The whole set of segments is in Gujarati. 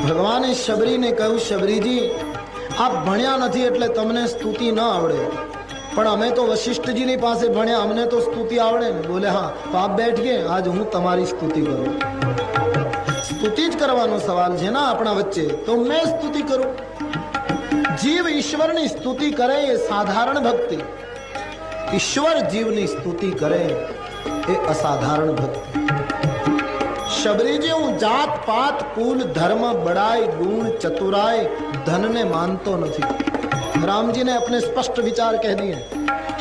ભગવાને શબરીને કહ્યું, શબરીજી આપ ભણ્યા નથી એટલે તમને સ્તુતિ ન આવડે, પણ અમે તો વશિષ્ઠજીની પાસે ભણ્યા, અમને તો સ્તુતિ આવડે ને. બોલે હા, તો આપ બેઠીએ, આજ હું તમારી સ્તુતિ કરું. સ્તુતિ જ કરવાનો સવાલ છે ને આપણા વચ્ચે, તો મેં સ્તુતિ કરું. જીવ ઈશ્વરની સ્તુતિ કરે એ સાધારણ ભક્તિ, ઈશ્વર જીવની સ્તુતિ કરે એ અસાધારણ ભક્તિ. શબરીજી હું જાત પાત કુલ ધર્મ બડાઈ ગુણ ચતુરાઈ ધનને માનતો નથી. रामजी ने अपने स्पष्ट विचार कह दिए.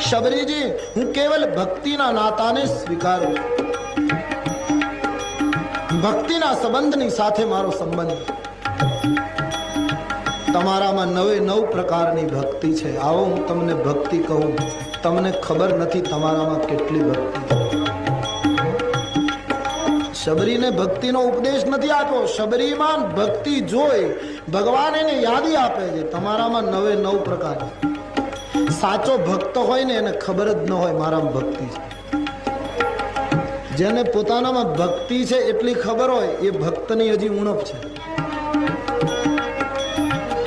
शबरी जी हूँ केवल भक्ति ना नाताने स्वीकारू, भक्ति ना संबंध नी साथे मारो संबंध. तमारामां नवे नव प्रकारनी भक्ति छे. आओ हूँ तमने भक्ति कहूं, तमने खबर नहीं तमारामां केटली भक्ति. शबरी ने भक्ति नो उपदेश नहीं आप्यो. शबरी में भक्ति जोई भगवान एने यादी आपे छे. तमारामां नवे नव प्रकार. साचो भक्त होय ने एने खबर ज न होय मारामां भक्ति छे. जेने पोतानामां भक्ति छे एटली खबर होय ए भक्तनी हजी उणप छे.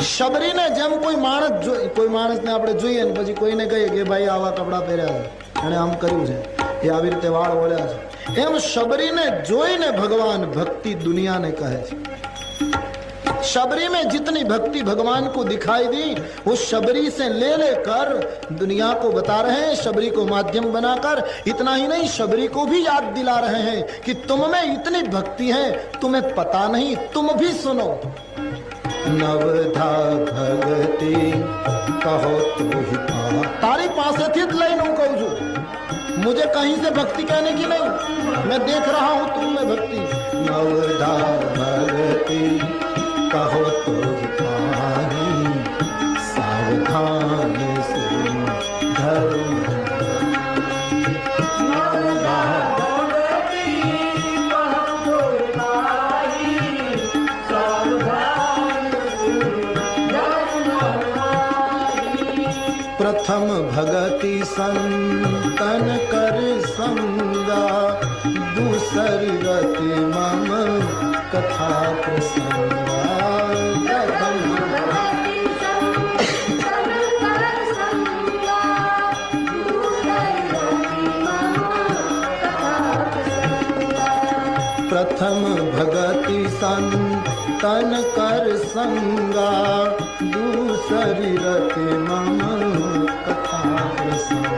शबरी ने जेम कोई माणस ने आपणे जोईए ने पछी कोईने कहीए के भाई आवा कपड़ा पहेर्या छे, एणे आम कर्युं छे, ए आवी रीते वाळ ओळ्या छे, एम शबरी ने जोईने भगवान भक्ति दुनिया ने कहे छे. शबरी में जितनी भक्ति भगवान को दिखाई दी वो शबरी से ले लेकर दुनिया को बता रहे हैं, शबरी को माध्यम बनाकर. इतना ही नहीं, शबरी को भी याद दिला रहे हैं कि तुम में इतनी भक्ति है, तुम्हें पता नहीं, तुम भी सुनो. नवधा भगति कहो तो ही तारी पासे थी लाइन हूं कहूं छू. मुझे कहीं से भक्ति कहने की नहीं, मैं देख रहा हूं तुम में भक्ति. नवधा भगति कहो तो पानी सावधान से धर्म. प्रथम भगति संतन कर संगा, दूसरी गति मम कथा प्रसंगा. प्रथम भगति संतन कर संगा, दूसरी रति मम कथा प्रसंगा.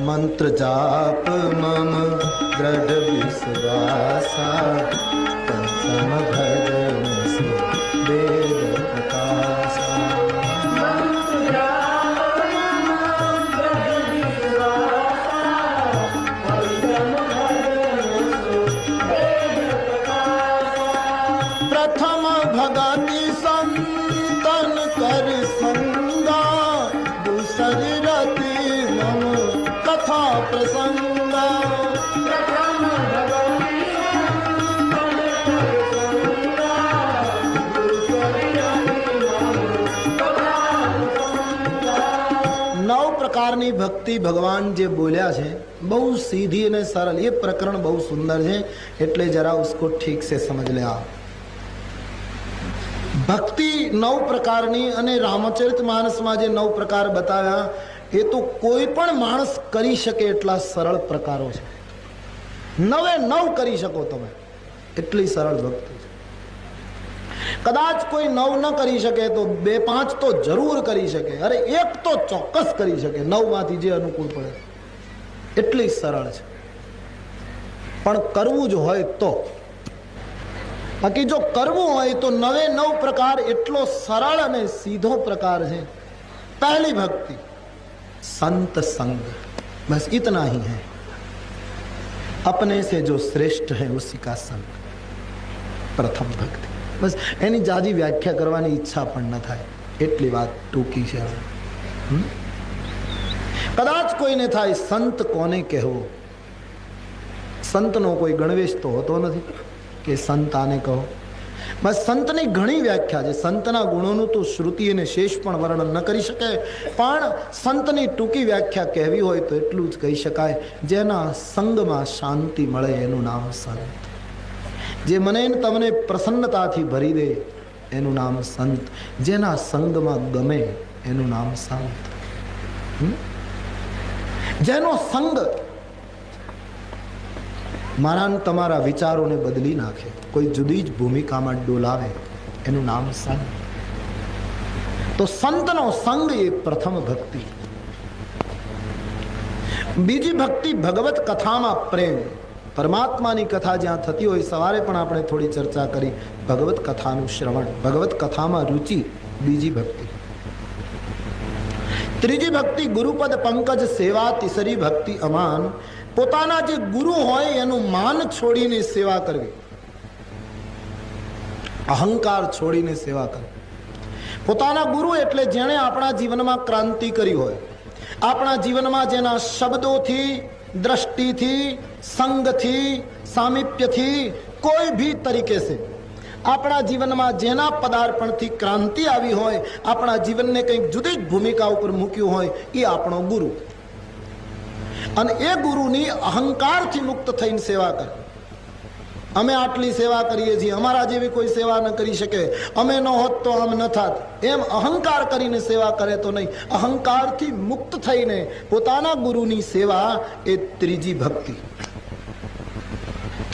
मंत्र जाप मम दृढ़ विश्वासा, पंचम भजन से वेद प्रकाशा. प्रथम भगति संतन कर संगा, दूसरी रति मम कथा प्रसंगा. नव प्रकारनी भक्ति भगवान जे बोल्या छे बहु सीधी ने सरल. ये प्रकरण बहु सुंदर है, एटले जरा उसको ठीक से समझ ले. आप भक्ति नव प्रकारनी अने रामचरितमानस में जे नव प्रकार बताया એ તો કોઈ પણ માણસ કરી શકે એટલા સરળ પ્રકારો છે. નવે નવ કરી શકો તમે, એટલી સરળ ભક્તિ છે. કદાચ કોઈ નવ ન કરી શકે તો બે પાંચ તો જરૂર કરી શકે, અરે એક તો ચોક્કસ કરી શકે, નવ માંથી જે અનુકૂળ પડે. એટલી સરળ છે. પણ કરવું જ હોય તો, બાકી જો કરવું હોય તો નવે નવ પ્રકાર એટલો સરળ અને સીધો પ્રકાર છે. પહેલી ભક્તિ संत संग, बस इतना ही है. अपने से जो श्रेष्ठ है उसी का संग. प्रथम भक्ति. बस एनी जादी व्याख्या करवानी इच्छा पण न थाय, एटली बात टूकी छे. કદાચ કોઈને થાય સંત કોને કહેવો? સંતનો કોઈ ગણવેશ તો હોતો નથી કે સંત આને કહો. બસ સંતની ઘણી વ્યાખ્યા છે. સંતના ગુણોનું તો શ્રુતિ અને શેષ પણ વર્ણન ન કરી શકે, પણ સંતની ટૂંકી વ્યાખ્યા કહેવી હોય તો એટલું જ કહી શકાય, જેના સંગમાં શાંતિ મળે એનું નામ સંત. જે મને તમને પ્રસન્નતાથી ભરી દે એનું નામ સંત. જેના સંગમાં ગમે એનું નામ સંત. જેનો સંગ મારા તમારા વિચારોને બદલી નાખે, કોઈ જુદી જ ભૂમિકામાં ડોલાવે, એનું નામ સંત. તો સંતનો સંગ એ પ્રથમ ભક્તિ. બીજી ભક્તિ ભગવત કથામાં પ્રેમ. પરમાત્માની કથા જ્યાં થતી હોય, સવારે પણ આપણે થોડી ચર્ચા કરી, ભગવત કથાનું શ્રવણ, ભગવત કથામાં રુચિ, બીજી ભક્તિ. ત્રીજી ભક્તિ ગુરુપદ પંકજ સેવા. તીસરી ભક્તિ અમાન. પોતાના જે ગુરુ હોય એનું માન છોડીને સેવા કરવી, અહંકાર છોડીને સેવા કરવી. પોતાના ગુરુ એટલે જેણે આપણા જીવનમાં ક્રાંતિ કરી હોય, આપણા જીવનમાં જેના શબ્દોથી, દ્રષ્ટિથી, સંગથી, સામીપ્યથી, કોઈ ભી તરીકે સે આપણા જીવનમાં જેના પદાર્પણથી ક્રાંતિ આવી હોય, આપણા જીવનને કંઈક જુદી જ ભૂમિકા ઉપર મૂક્યું હોય, એ આપણો ગુરુ. અને એ ગુરુની અહંકારથી મુક્ત થઈને સેવા કરે. અમે આટલી સેવા કરીએ છીએ, અમારા જેવી કોઈ સેવા ન કરી શકે, અમે ન હોત તો આમ ન થાત, એમ અહંકાર કરીને સેવા કરે તો નહીં. અહંકારથી મુક્ત થઈને પોતાના ગુરુની સેવા એ ત્રીજી ભક્તિ.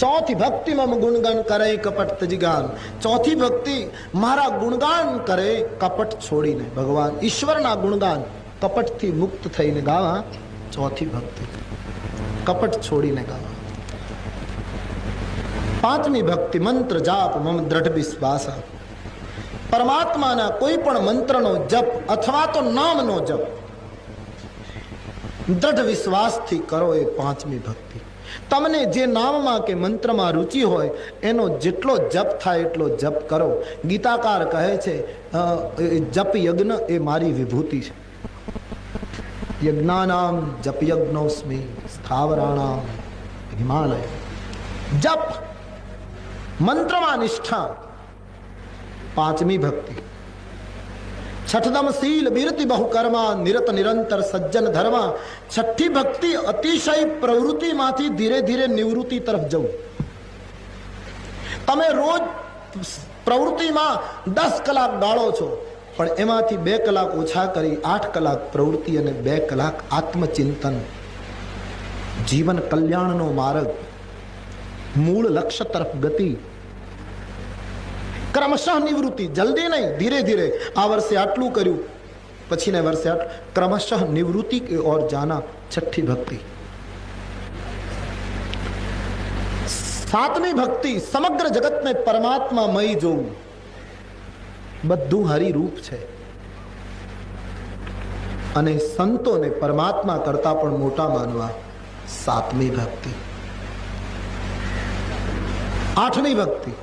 ચોથી ભક્તિ મમ ગુણગાન કરે કપટ તજીગાન. ચોથી ભક્તિ મારા ગુણગાન કરે કપટ છોડીને. ભગવાન ઈશ્વરના ગુણગાન કપટથી મુક્ત થઈને ગાવા. ચોથી ભક્તિ કપટ છોડીને ગાવા. પાંચમી ભક્તિ મંત્ર જાપ મમ દ્રઢ વિશ્વાસ. પરમાત્માના કોઈ પણ મંત્રનો જપ અથવા તો નામનો જપ દ્રઢ વિશ્વાસથી કરો, એ પાંચમી ભક્તિ. તમને જે નામમાં કે મંત્રમાં રુચિ હોય એનો જેટલો જપ થાય એટલો જપ કરો. ગીતાકાર કહે છે જપ યજ્ઞ એ મારી વિભૂતિ છે. યજ્ઞાનામ જપ યજ્ઞોસ્મિ સ્થાવરાણામ હિમાલય. જપ, મંત્રમાં નિષ્ઠા, પાંચમી ભક્તિ. છઠદમ શીલ બિરતિ બહુ કર્મા નિરત નિરંતર સજ્જન ધર્મા. છઠ્ઠી ભક્તિ અતિશય પ્રવૃત્તિમાંથી ધીરે ધીરે નિવૃત્તિ તરફ જવું. તમે રોજ પ્રવૃત્તિમાં 10 કલાક ગાળો છો, પણ એમાંથી 2 કલાક ઓછા કરી 8 કલાક પ્રવૃત્તિ અને 2 કલાક આત્મચિંતન. જીવન કલ્યાણનો માર્ગ, મૂળ લક્ષ્ય તરફ ગતિ. ક્રમશઃ નિવૃત્તિ, જલ્દી નહીં, ધીરે ધીરે. આ વર્ષે આટલું કર્યું, પછીને વર્ષે આટલું. ક્રમશઃ નિવૃત્તિ કે ઓર જાના, છઠ્ઠી ભક્તિ. સાતમી ભક્તિ સમગ્ર જગતને પરમાત્મામય જોવું. બધું હરિરૂપ છે અને સંતોને પરમાત્મા કરતા પણ મોટા માનવા. સાતમી ભક્તિ. આઠમી ભક્તિ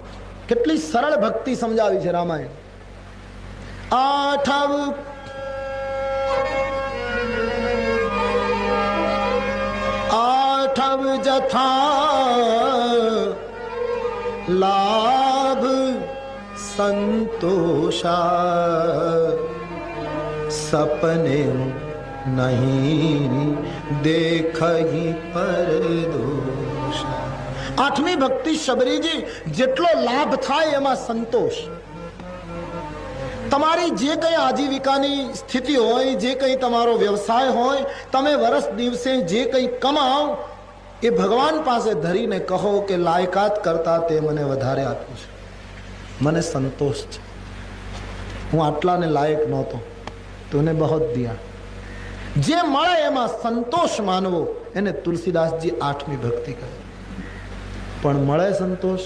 કેટલી સરળ ભક્તિ સમજાવી છે રામાયણ. આઠવ આઠવ જથા લાભ સંતોષા સપને નહીં દેખઈ પરદોષા. આઠમી ભક્તિ શબરીજી, જેટલો લાભ થાય એમાં સંતોષ. તમારી જે કઈ આજીવિકાની સ્થિતિ હોય, જે કઈ તમારો વ્યવસાય હોય, તમે વર્ષ દિવસે જે કઈ કમાઓ એ ભગવાન પાસે ધરીને કહો કે લાયકાત કરતા તે મને વધારે આપ્યું છે, મને સંતોષ છે, હું આટલાને લાયક નહોતો, તને બહુ દિયા. જે મળે એમાં સંતોષ માનવો, એને તુલસીદાસજી આઠમી ભક્તિ કહે. પણ મળે સંતોષ?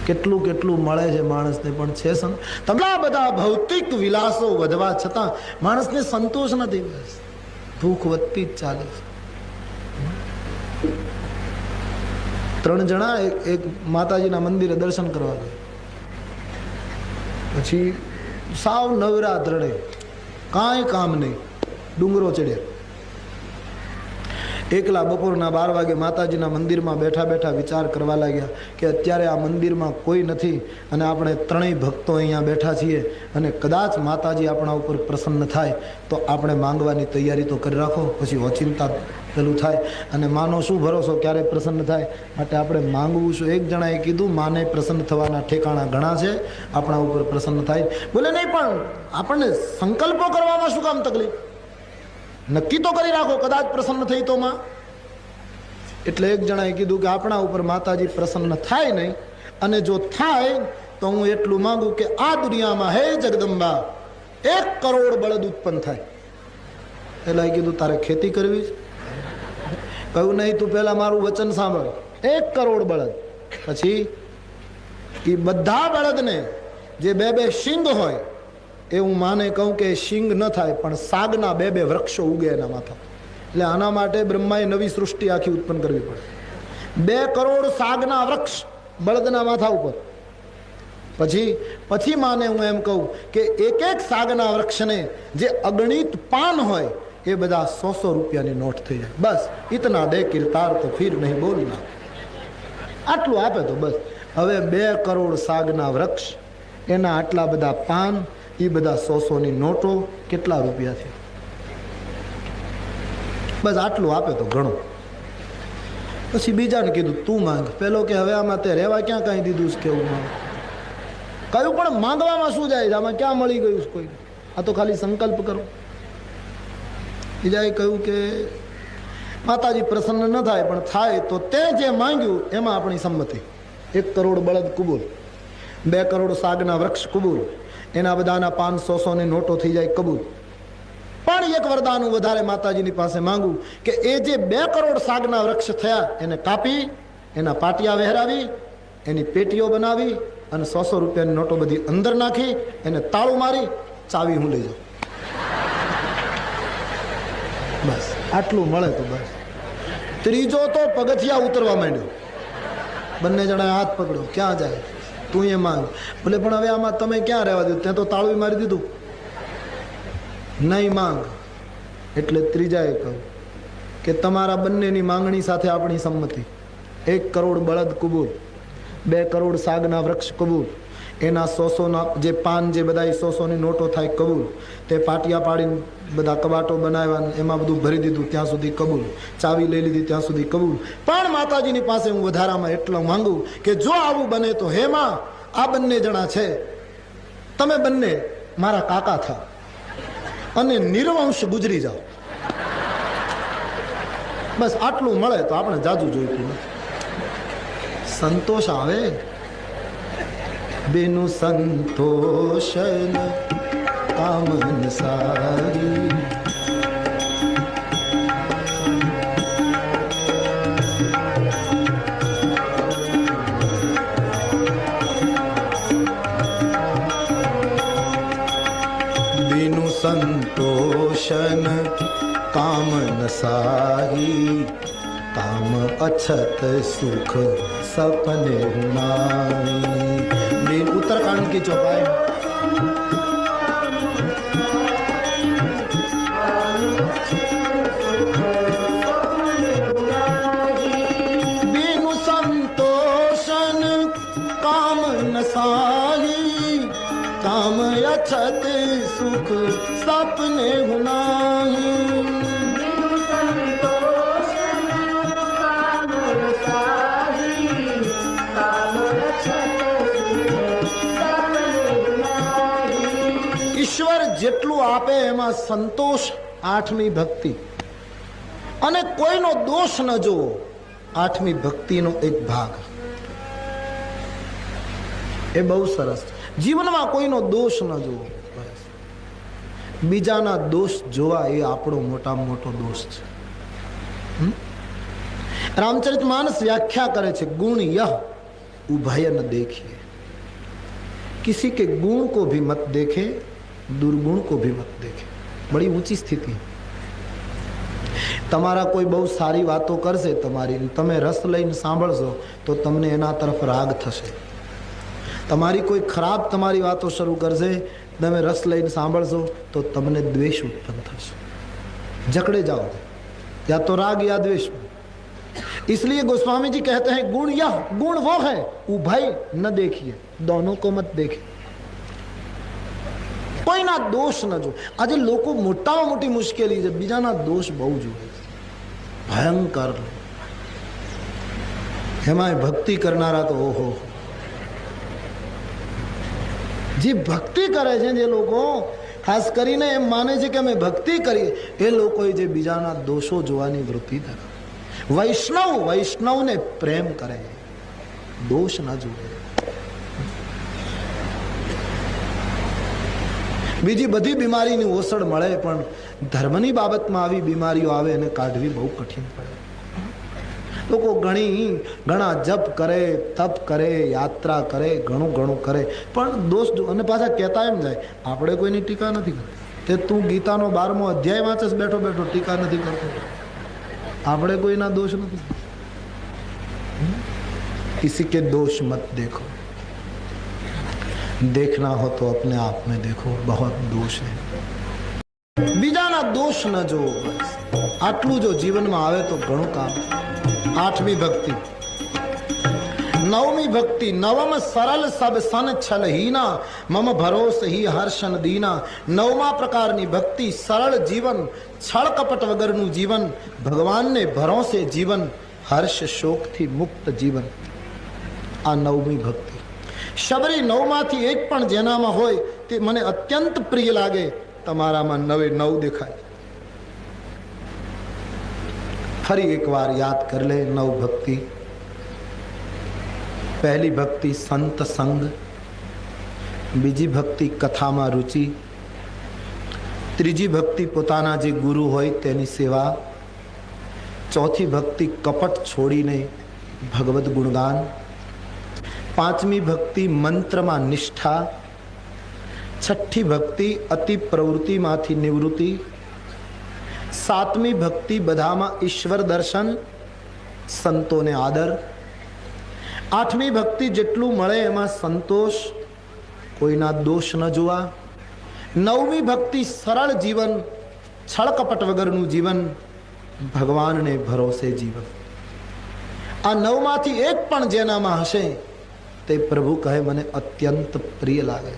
કેટલું કેટલું મળે છે માણસને, પણ છે તમલા બધા ભૌતિક વિલાસો વધવા છતાં માણસને સંતોષ નથી. બસ ભૂખ વધતી જ ચાલે છે. 3 જણા એક માતાજીના મંદિરે દર્શન કરવા ગયા. પછી સાવ નવરા દ્રઢે, કાંઈ કામ નહીં, ડુંગરો ચડ્યા. એકલા બપોરના 12 વાગે માતાજીના મંદિરમાં બેઠા બેઠા વિચાર કરવા લાગ્યા કે અત્યારે આ મંદિરમાં કોઈ નથી અને આપણે ત્રણેય ભક્તો અહીંયા બેઠા છીએ અને કદાચ માતાજી આપણા ઉપર પ્રસન્ન થાય તો આપણે માંગવાની તૈયારી તો કરી રાખો, પછી ઓચિંતા પેલું થાય અને માનો શું ભરોસો ક્યારે પ્રસન્ન થાય, માટે આપણે માંગવું શું. એક જણાએ કીધું માને પ્રસન્ન થવાના ઠેકાણા ઘણા છે, આપણા ઉપર પ્રસન્ન થાય. બોલે નહીં, પણ આપણને સંકલ્પો કરવામાં શું કામ તકલીફ, નક્કી તો કરી રાખો કદાચ પ્રસન્ન થઈ તો માં. એટલે એક જણાએ કીધું કે આપણા ઉપર માતાજી પ્રસન્ન થાય નહીં, અને જો થાય તો હું એટલું માંગુ કે આ દુનિયામાં હે જગદંબા 1 કરોડ બળદ ઉત્પન્ન થાય. એટલે કીધું તારે ખેતી કરવી છે? કહ્યું નહીં, તું પહેલા મારું વચન સાંભળ. 1 કરોડ બળદ, પછી એ બધા બળદને જે 2 શિંગ હોય એ હું માને કહું કે શિંગ ન થાય, પણ સાગના 2 વૃક્ષો ઉગે એના માથા. એટલે આના માટે બ્રહ્માએ નવી સૃષ્ટિ આખી ઉત્પન્ન કરવી પડે. 2 કરોડ સાગના વૃક્ષ બળદના માથા ઉપર. પછી માને હું એમ કહું કે એક સાગના વૃક્ષને જે અગણિત પાન હોય એ બધા 100 રૂપિયાની નોટ થઈ જાય. બસ ઇતના દે કિરતાર તો ફિર નહીં બોલના. આટલું આપે તો બસ. હવે 2 કરોડ સાગના વૃક્ષ, એના આટલા બધા પાન, એ બધા 100ની નોટો, કેટલા રૂપિયા થયા? બસ આટલું આપે તો ઘણું. પછી બીજાને કીધું તું માંગ. પેલો કે હવે આમાં તે રહેવા ક્યાં કાંઈ દીધું છે, કેવું માંગ. કયું પણ માંગવામાં શું જાય છે, આમાં ક્યાં મળી ગયું છે કોઈ? આ તો ખાલી સંકલ્પ કરો. બીજાએ કહ્યું કે માતાજી પ્રસન્ન ન થાય, પણ થાય તો તે જે માંગ્યું એમાં આપણી સંમતિ. 1 કરોડ બળદ કબૂલ, 2 કરોડ સાગના વૃક્ષ કબૂલ, એના બધાના 500-100ની નોટો થઈ જાય કબૂલ. પણ એક વરદાન હું વધારે માતાજીની પાસે માંગુ કે એ જે 2 કરોડ સાગના વૃક્ષ થયા એને કાપી, એના પાટિયા વહેરાવી, એની પેટીઓ બનાવી અને 100 રૂપિયાની નોટો બધી અંદર નાખી, એને તાળું મારી, ચાવી હું લઈ જાઉં. બસ આટલું મળે તો બસ. ત્રીજો તો પગથિયા ઉતરવા માંડ્યો. બંને જણા હાથ પકડો, ક્યાં જાય? તું એ માંગ. બોલે પણ હવે આમાં તમે ક્યાં રહેવા દીધું? ત્યાં તો તાળું મારી દીધું. નહીં માંગ. એટલે ત્રીજાએ કહ્યું કે તમારા બંનેની માંગણી સાથે આપણી સંમતિ. 1 કરોડ બળદ કબૂલ, 2 કરોડ સાગના વૃક્ષ કબૂલ, એના 100ના જે પાન, જે બધા 100ની નોટો થાય કબૂલ, તે પાટિયા પાડીને બધા કબાટો બનાવ્યા, એમાં બધું ભરી દીધું ત્યાં સુધી કબૂલ, ચાવી લઈ લીધી ત્યાં સુધી કબૂલ. પણ માતાજીની પાસે હું વધારામાં એટલો માંગુ કે જો આવું બને તો હે માં, આ બંને જણા છે, તમે બંને મારા કાકા થા અને નિર્વંશ ગુજરી જાઓ. બસ આટલું મળે તો આપણે જાજુ જોઈતું નથી. સંતોષ આવે. બેનું સંતોષન કામન સારી, બેનું સંતોષન કામન સારી, કામ અછત સુખ सपने हुमाई. उत्तराखंड की चौपाई. बिनु संतोषन काम नसाई, काम अछत सुख सपने हुमाई. ઈશ્વર જેટલું આપે એમાં સંતોષ, 8મી ભક્તિ, અને કોઈનો દોષ ન જોવો, 8મી ભક્તિનો એક ભાગ. એ બહુ સરસ. જીવનમાં કોઈનો દોષ ન જોવો, બીજાના દોષ જોવા એ આપણો મોટામાં મોટો દોષ છે. रामचरितमानस व्याख्या करे छे, गुण यह उभय न देखिए, किसी के गुण को भी मत देखे, दुर्गुण को भी मत देखे. बड़ी ऊंची स्थिति. તમારા કોઈ બહુ સારી વાતો કરશે તમારી, તમે રસ લઈને સાંભળશો તો તમને એના તરફ રાગ થશે. તમારી કોઈ ખરાબ તમારી વાતો શરૂ કરશે, તમે રસ લઈને સાંભળશો તો તમને દ્વેષ ઉત્પન્ન થશે. जकड़े जाओ, या तो राग या द्वेष में। इसलिए गोस्वामी जी कहते हैं गुण यह गुण वो है, उभय न देखिए, दोनों को मत देखिए, कोईना दोष न जो। आज लोको मोटा मोटी मुश्केली है, बीजाना दोष बहु जुए, भयंकर। हेमाय भक्ति करनारा तो ओहो, जी भक्ति करे છે જે લોકો ખાસ કરીને એમ માને છે કે અમે ભક્તિ કરીએ, એ લોકોએ જે બીજાના દોષો જોવાની વૃત્તિ ધરાવે। વૈષ્ણવને પ્રેમ કરે, દોષ ન જુએ। બીજી બધી બીમારીની ઓસડ મળે, પણ ધર્મની બાબતમાં આવી બીમારીઓ આવે અને કાઢવી બહુ કઠિન પડે। લોકો ઘણા જપ કરે, તપ કરે, યાત્રા કરે, ઘણું કરે, પણ દોષ અને પાછા કહેતા એમ જાય આપણે કોઈની ટીકા નથી કરતા, તે તું ગીતાનો 12મો અધ્યાય વાંચસ બેઠો બેઠો, ટીકા નથી કરતો, આપણે કોઈના दोष નથી। किसी के दोष मत देखो, देखना हो तो अपने आप में देखो, बहुत दोष है। बीजाना दोष न जो, आटलू जो जीवन में आवे तो घणું काम। 8મી भक्ति। 9મી भक्ति। नवम सरल सब सन छल हीना, मम भरोस ही हर्षन दीना। 9મા પ્રકારની ભક્તિ, સરળ જીવન, છળ કપટ વગરનું જીવન, ભગવાનને ભરોસે જીવન, હર્ષ શોકથી મુક્ત જીવન, આ 9મી ભક્તિ। શબરી 9માંથી એક પણ જેનામાં હોય તે મને અત્યંત પ્રિય લાગે, તમારામાં 9 દેખાય। फरी एक बार याद कर ले 9 भक्ति। पहली भक्ति संत संग, बीजी भक्ति कथा में रुचि, तीजी भक्ति पोताना जे गुरु होय तेनी सेवा, चौथी भक्ति कपट छोड़ीने भगवत गुणगान, 5મી भक्ति मंत्र में निष्ठा, 6ઠી भक्ति अति प्रवृत्ति माथी निवृत्ति, 7મી भक्ति बधामा ईश्वर दर्शन, संतो ने आदर, 8મી भक्ति जेटलू मळे एमां संतोष, कोईना दोष न जोवा, 9મી भक्ति सरल जीवन, छळ कपट वगरनु जीवन, भगवान ने भरोसे जीवन। आ 9मांथी एक पण जेनामां हशे ते प्रभु कहे मने अत्यंत प्रिय लागे।